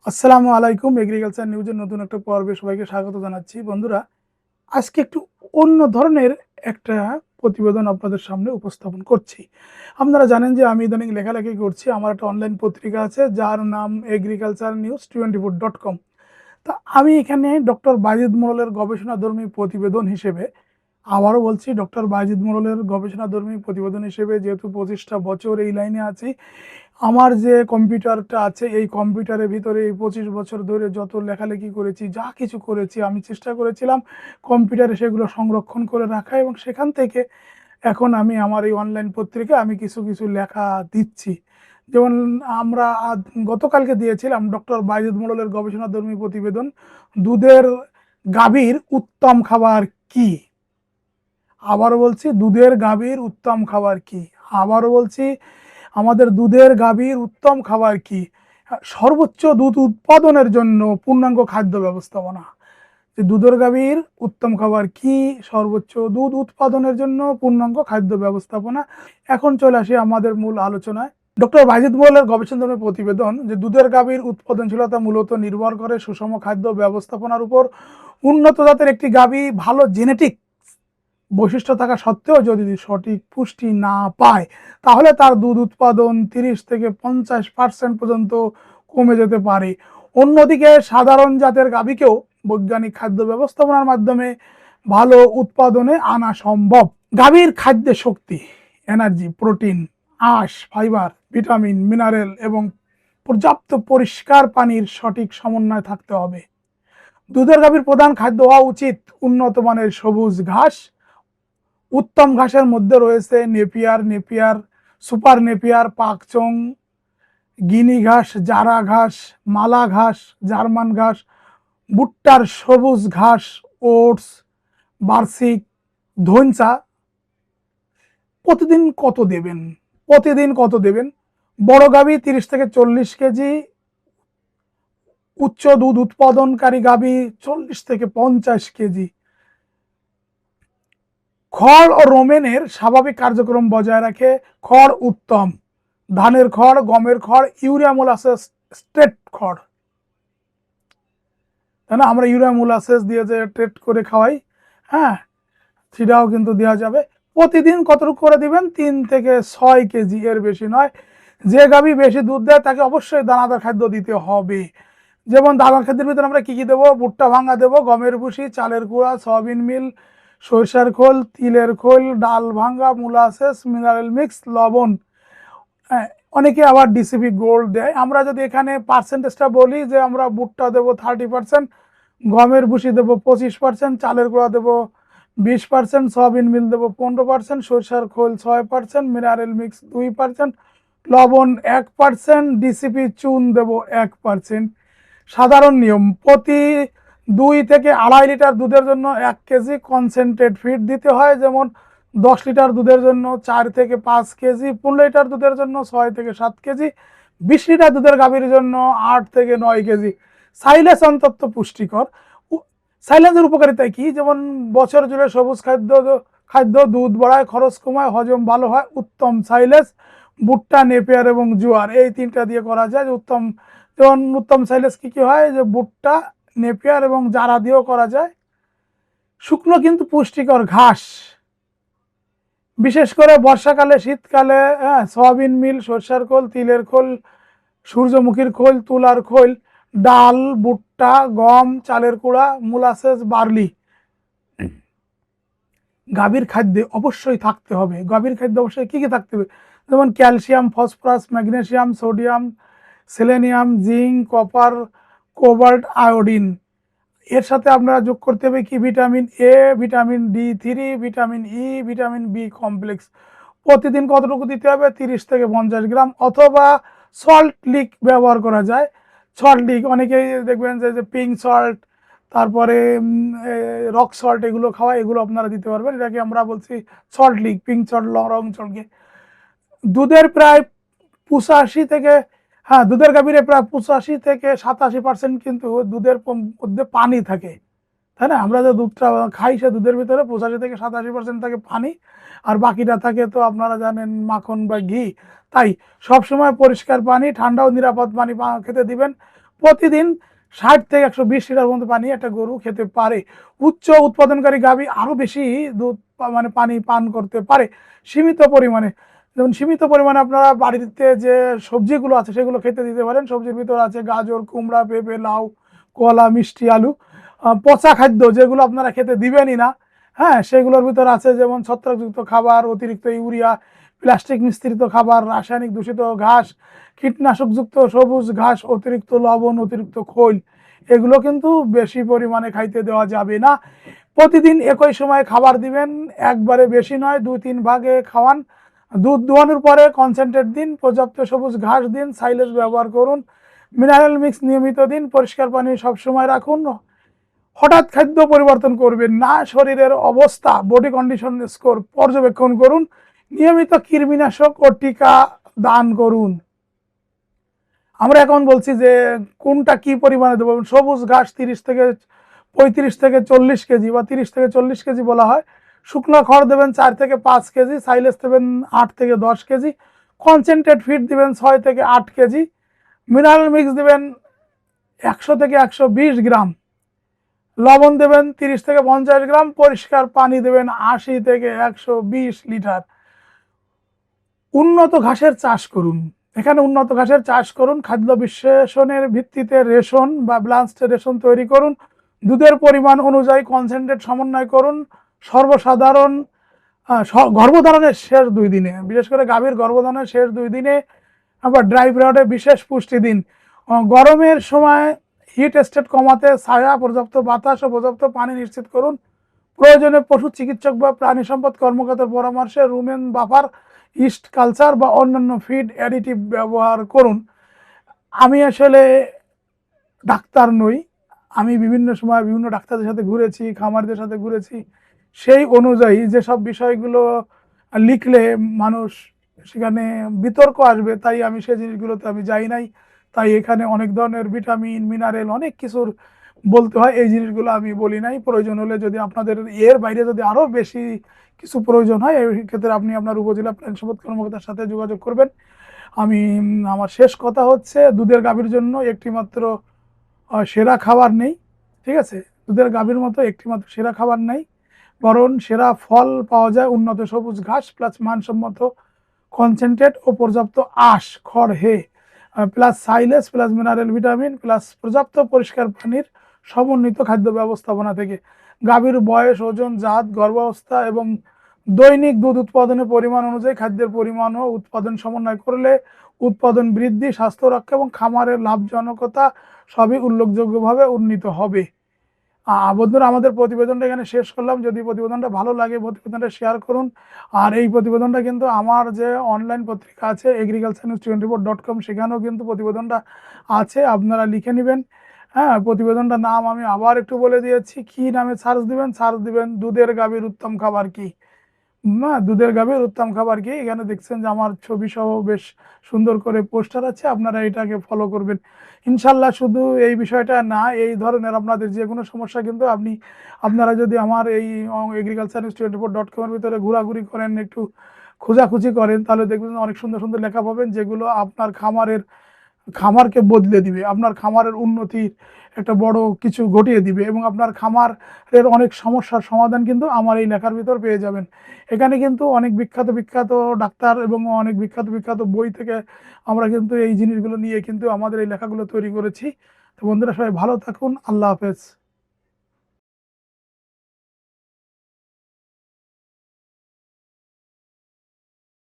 আসসালামু আলাইকুম। এগ্রিকালচার নিউজের নতুন একটা পর্বে সবাইকে স্বাগত জানাচ্ছি। বন্ধুরা, আজকে একটু অন্য ধরনের একটা প্রতিবেদন আপনাদের সামনে উপস্থাপন করছি। আপনারা জানেন যে আমি ইদানিং লেখালেখি করছি। আমার একটা অনলাইন পত্রিকা আছে যার নাম এগ্রিকালচার নিউজ 24.com। তা আমি এখানে ডক্টর বাজিদ মোড়লের গবেষণাধর্মী প্রতিবেদন হিসেবে, আবারও বলছি, ডক্টর বাজিদ মোড়লের গবেষণাধর্মী প্রতিবেদন হিসেবে যেহেতু 25টা বছর এই লাইনে আছি, আমার যে কম্পিউটারটা আছে এই কম্পিউটারের ভিতরে এই 25 বছর ধরে যত লেখালেখি করেছি, যা কিছু করেছি, আমি চেষ্টা করেছিলাম কম্পিউটারে সেগুলো সংরক্ষণ করে রাখা, এবং সেখান থেকে এখন আমি আমার এই অনলাইন পত্রিকায় আমি কিছু কিছু লেখা দিচ্ছি। যেমন আমরা গতকালকে দিয়েছিলাম ডক্টর বাজিদ মোড়লের গবেষণাধর্মী প্রতিবেদন, দুধের গাভীর উত্তম খাবার কি। আবারও বলছি, দুধের গাভীর উত্তম খাবার কি। আবারও বলছি, আমাদের দুধের গাভীর উত্তম খাবার কি। সর্বোচ্চ দুধ উৎপাদনের জন্য পূর্ণাঙ্গ খাদ্য ব্যবস্থাপনা। যে দুধের গাভীর উত্তম খাবার কি, সর্বোচ্চ দুধ উৎপাদনের জন্য পূর্ণাঙ্গ খাদ্য ব্যবস্থাপনা। এখন চলে আসি আমাদের মূল আলোচনায়। ডক্টর বাজিদ মোড়লের গবেষণাধর্মী প্রতিবেদন যে দুধের গাভীর উৎপাদনশীলতা মূলত নির্ভর করে সুষম খাদ্য ব্যবস্থাপনার উপর। উন্নত জাতের একটি গাভী ভালো জেনেটিক বৈশিষ্ট্য থাকা সত্ত্বেও যদি সঠিক পুষ্টি না পায়, তাহলে তার দুধ উৎপাদন 30 থেকে 50% পর্যন্ত কমে যেতে পারে। অন্যদিকে সাধারণ জাতের গাভীকেও বৈজ্ঞানিক খাদ্য ব্যবস্থাপনার মাধ্যমে ভালো উৎপাদনে আনা সম্ভব। গাভীর খাদ্যে শক্তি, এনার্জি, প্রোটিন, আঁশ, ফাইবার, ভিটামিন, মিনারেল এবং পর্যাপ্ত পরিষ্কার পানির সঠিক সমন্বয় থাকতে হবে। দুধের গাভীর প্রধান খাদ্য হওয়া উচিত উন্নত মানের সবুজ ঘাস। উত্তম ঘাসের মধ্যে রয়েছে নেপিয়ার, সুপার নেপিয়ার, পাকচং, গিনি ঘাস, জারা ঘাস, মালা ঘাস, জার্মান ঘাস, ভুট্টার সবুজ ঘাস, ওটস, বার্ষিক, ধইঞ্চা। প্রতিদিন কত দেবেন? বড় গাভী 30 থেকে 40 কেজি, উচ্চ দুধ উৎপাদনকারী গাভী 40 থেকে 50 কেজি। খড় ও রোমেনের স্বাভাবিক কার্যক্রম বজায় রাখে। খড় উত্তম ধানের খড়, গমের খড়, ইউরিয়া মোলাসেস, স্ট্রেট খড়, তাই না? আমরা ইউরিয়া মোলাসেস দিয়ে যে ট্রেট করে খাওয়াই, হ্যাঁ, সেটাও কিন্তু দেওয়া যাবে। প্রতিদিন কতটুকু করে দিবেন? 3 থেকে 6 কেজি, এর বেশি নয়। যে গাভী বেশি দুধ দেয় তাকে অবশ্যই দানাদার খাদ্য দিতে হবে। যেমন দানাদার খাদ্যের ভিতরে আমরা কি কি দেবো? ভুট্টা ভাঙা দেবো, গমের ভুসি, চালের গুঁড়া, সয়াবিন মিল, সরিষার খোল, তিলের খোল, ডাল ভাঙা, মোলাসেস, মিনারেল মিক্স, লবণ। হ্যাঁ, অনেকে আবার ডিসিপি গোল্ড দেয়। আমরা যদি এখানে পার্সেন্টেজটা বলি, যে আমরা ভুট্টা দেবো 30%, গমের ভুসি দেবো 25%, চালের গুঁড়া দেবো 20%, সয়াবিন মিল দেবো 15%, সরিষার খোল 6%, মিনারেল মিক্স 2%, লবণ 1%, ডিসিপি চুন দেবো 1%। সাধারণ নিয়ম: প্রতি 2 থেকে 2.5 লিটার দুধের জন্য 1 কেজি কনসেন্ট্রেট ফিড দিতে হয়। যেমন 10 লিটার দুধের জন্য 4 থেকে 5 কেজি, 15 লিটার দুধের জন্য 6 থেকে 7 কেজি, 20 লিটার দুধের গাভীর জন্য 8 থেকে 9 কেজি। সাইলেজ অন্তত পুষ্টিকর। সাইলেজের উপকারিতা কি? যেমন বছর জুড়ে সবুজ খাদ্য দুধ বাড়ায়, খরচ কমায়, হজম ভালো হয়। উত্তম সাইলেজ ভুট্টা, নেপিয়ার এবং জোয়ার, এই 3টা দিয়ে করা যায়। উত্তম, যেমন উত্তম সাইলেজ কি কি হয়? যে ভুট্টা, নেপিয়ার এবং জারা দিয়েও করা যায়। শুকনো কিন্তু পুষ্টিকর ঘাস, বিশেষ করে বর্ষাকালে, শীতকালে, সয়াবিন মিল, সরষার খোল, তিলের খোল, সূর্যমুখীর খোল, তুলার খোল, ডাল, ভুট্টা, গম, চালের কুড়া, মোলাসেস, বার্লি। গাভীর খাদ্যে অবশ্যই থাকতে হবে। গাভীর খাদ্যে অবশ্যই কি কি থাকতে হবে? যেমন calcium, phosphorus, magnesium, sodium, selenium, zinc, copper, cobalt, iodine. এর সাথে আপনারা যোগ করতে হবে কি? Vitamin A, vitamin D3, vitamin E, vitamin B complex. প্রতিদিন কতটুকু দিতে হবে? 30 থেকে 50 গ্রাম, অথবা সল্ট লিক ব্যবহার করা যায়। সল্ট লিক অনেকেই দেখবেন যে পিঙ্ক সল্ট, তারপরে রক সল্ট, এগুলো খাওয়া, এগুলো আপনারা দিতে পারবেন। এটাকে আমরা বলছি সল্ট লিক, পিঙ্ক সল্ট, রং সল্টকে। দুধের প্রায় 85 থেকে, দুধের গাভীরে প্রায় 85 থেকে 87% কিন্তু দুধের মধ্যে পানি থাকে, তাই না? আমরা যে দুধটা খাই সে দুধের ভিতরে 85 থেকে 87% থাকে পানি, আর বাকিটা থাকে তো আপনারা জানেন মাখন বা ঘি। তাই সবসময় পরিষ্কার পানি, ঠান্ডা ও নিরাপদ পানি খেতে দিবেন। প্রতিদিন 60 থেকে 120 লিটার পর্যন্ত পানি একটা গরু খেতে পারে। উচ্চ উৎপাদনকারী গাভী আরো বেশি দুধ মানে পানি পান করতে পারে সীমিত পরিমাণে। যেমন সীমিত পরিমাণে আপনারা বাড়িতে যে সবজিগুলো আছে সেগুলো খেতে দিতে পারেন। সবজির ভিতরে আছে গাজর, কুমড়া, পেঁপে, লাউ, কলা, মিষ্টি আলু। পচা খাদ্য যেগুলো আপনারা খেতে দিবেনই না, হ্যাঁ, সেগুলোর ভিতরে আছে যেমন ছত্রাকযুক্ত খাবার, অতিরিক্ত ইউরিয়া, প্লাস্টিক মিশ্রিত খাবার, রাসায়নিক দূষিত ঘাস, কীটনাশকযুক্ত সবুজ ঘাস, অতিরিক্ত লবণ, অতিরিক্ত খৈল, এগুলো কিন্তু বেশি পরিমাণে খাইতে দেওয়া যাবে না। প্রতিদিন একই সময়ে খাবার দিবেন, একবারে বেশি নয়, 2-3 ভাগে খাওয়ান। দুধ দোয়ানোর পরে কনসেন্ট্রেট দিন, পর্যাপ্ত সবুজ ঘাস দিন, সাইলেজ ব্যবহার করুন, মিনারেল মিক্স নিয়মিত দিন, পরিষ্কার পানি সবসময় রাখুন। হঠাৎ খাদ্য পরিবর্তন করবেন না। শরীরের অবস্থা, বডি কন্ডিশন স্কোর পর্যবেক্ষণ করুন। নিয়মিত কৃমিনাশক ও টিকা দান করুন। আমরা এখন বলছি যে কোনটা কি পরিমাণে দেবো। সবুজ ঘাস 30 থেকে 35 থেকে 40 কেজি বা 30 থেকে 40 কেজি বলা হয়। শুকনো খড় দেবেন 4 থেকে 5 কেজি, সাইলেজ দেবেন 8 থেকে 10 কেজি, কনসেন্ট্রেট ফিড দিবেন 6 থেকে 8 কেজি, মিনারেল মিক্স দিবেন 100 থেকে 120 গ্রাম, লবণ দেবেন 30 থেকে 50 গ্রাম, পরিষ্কার পানি দেবেন 80 থেকে 120 লিটার। উন্নত ঘাসের চাষ করুন। এখানে উন্নত ঘাসের চাষ করুন, খাদ্য বিশ্লেষণের ভিত্তিতে রেশন বা ব্যালান্সড রেশন তৈরি করুন, দুধের পরিমাণ অনুযায়ী কনসেন্ট্রেট সমন্বয় করুন। সর্বসাধারণ গর্ভধারণের শেষ 2 দিনে, বিশেষ করে গাভীর গর্ভধারণের শেষ 2 দিনে আবার ড্রাই পিরিয়ডে বিশেষ পুষ্টি দিন। গরমের সময় হিট স্টেট কমাতে ছায়া, পর্যাপ্ত বাতাস ও পর্যাপ্ত পানি নিশ্চিত করুন। প্রয়োজনে পশু চিকিৎসক বা প্রাণী সম্পদ কর্মকর্তার পরামর্শে রুমেন বাফার, ইস্ট কালচার বা অন্যান্য ফিড অ্যাডিটিভ ব্যবহার করুন। আমি আসলে ডাক্তার নই, আমি বিভিন্ন সময় বিভিন্ন ডাক্তারদের সাথে ঘুরেছি, খামারদের সাথে ঘুরেছি, সেই অনুযায়ী যেসব বিষয়গুলো লিখলে মানুষ সেখানে বিতর্ক আসবে, তাই আমি সেই জিনিসগুলোতে আমি যাই নাই। তাই এখানে অনেক ধরনের ভিটামিন, মিনারেল অনেক কিছুর বলতে হয়, এই জিনিসগুলো আমি বলি নাই। প্রয়োজন হলে যদি আপনাদের এর বাইরে যদি আরও বেশি কিছু প্রয়োজন হয়, এই ক্ষেত্রে আপনি আপনার উপজেলা প্রাণী সম্পদ কর্মকর্তার সাথে যোগাযোগ করবেন। আমি আমার শেষ কথা হচ্ছে, দুধের গাভীর জন্য একটি মাত্র সেরা খাবার নেই, ঠিক আছে? দুধের গাভীর মতো একটি মাত্র সেরা খাবার নেই, বরং সেরা ফল পাওয়া যায় উন্নত সবুজ ঘাস প্লাস মানসম্মত কনসেন্ট্রেট ও পর্যাপ্ত আঁশ, খড়, hay, plus silage plus mineral vitamin plus পর্যাপ্ত পরিষ্কার পানির সমন্বিত খাদ্য ব্যবস্থাপনা থেকে। গাভীর বয়স, ওজন, জাত, গর্ভাবস্থা এবং দৈনিক দুধ উৎপাদনের পরিমাণ অনুযায়ী খাদ্যের পরিমাণ ও উৎপাদন সমন্বয় করলে উৎপাদন বৃদ্ধি, স্বাস্থ্য রক্ষা এবং খামারের লাভজনকতা সবই উল্লেখযোগ্যভাবে উন্নীত হবে। বন্ধুরা, আমাদের প্রতিবেদনটা এখানে শেষ করলাম। যদি প্রতিবেদনটা ভালো লাগে প্রতিবেদনটা শেয়ার করুন। আর এই প্রতিবেদনটা কিন্তু আমার যে অনলাইন পত্রিকা আছে agriculturenews24.com, সেখানেও কিন্তু প্রতিবেদনটা আছে, আপনারা লিখে নেবেন। হ্যাঁ, প্রতিবেদনটার নাম আমি আবার একটু বলে দিয়েছি। কি নামে সার্চ দিবেন দুধের গাভীর উত্তম খাবার কি। না, দুধের গাভীর উত্তম খাবার কি। এখানে দেখছেন যে আমার ছবি সহ বেশ সুন্দর করে পোস্টার আছে, আপনারা এটাকে ফলো করবেন ইনশাল্লাহ। শুধু এই বিষয়টা না, এই ধরনের আপনাদের যে কোনো সমস্যা কিন্তু আপনারা যদি আমার এই agriculturenews24.com এর ভিতরে ঘোরাঘুরি করেন, একটু খোঁজাখুঁজি করেন, তাহলে দেখবেন অনেক সুন্দর সুন্দর লেখা পাবেন, যেগুলো আপনার খামারকে বদলে দিবে, আপনার খামারের উন্নতির একটা বড় কিছু ঘটিয়ে দিবে, এবং আপনার খামারের অনেক সমস্যার সমাধান কিন্তু আমার এই লেখার ভিতর পেয়ে যাবেন। এখানে কিন্তু অনেক বিখ্যাত বিখ্যাত ডাক্তার এবং অনেক বিখ্যাত বিখ্যাত বই থেকে আমরা কিন্তু এই জিনিসগুলো নিয়ে কিন্তু আমাদের এই লেখাগুলো তৈরি করেছি। তো বন্ধুরা, সবাই ভালো থাকুন। আল্লাহ হাফেজ।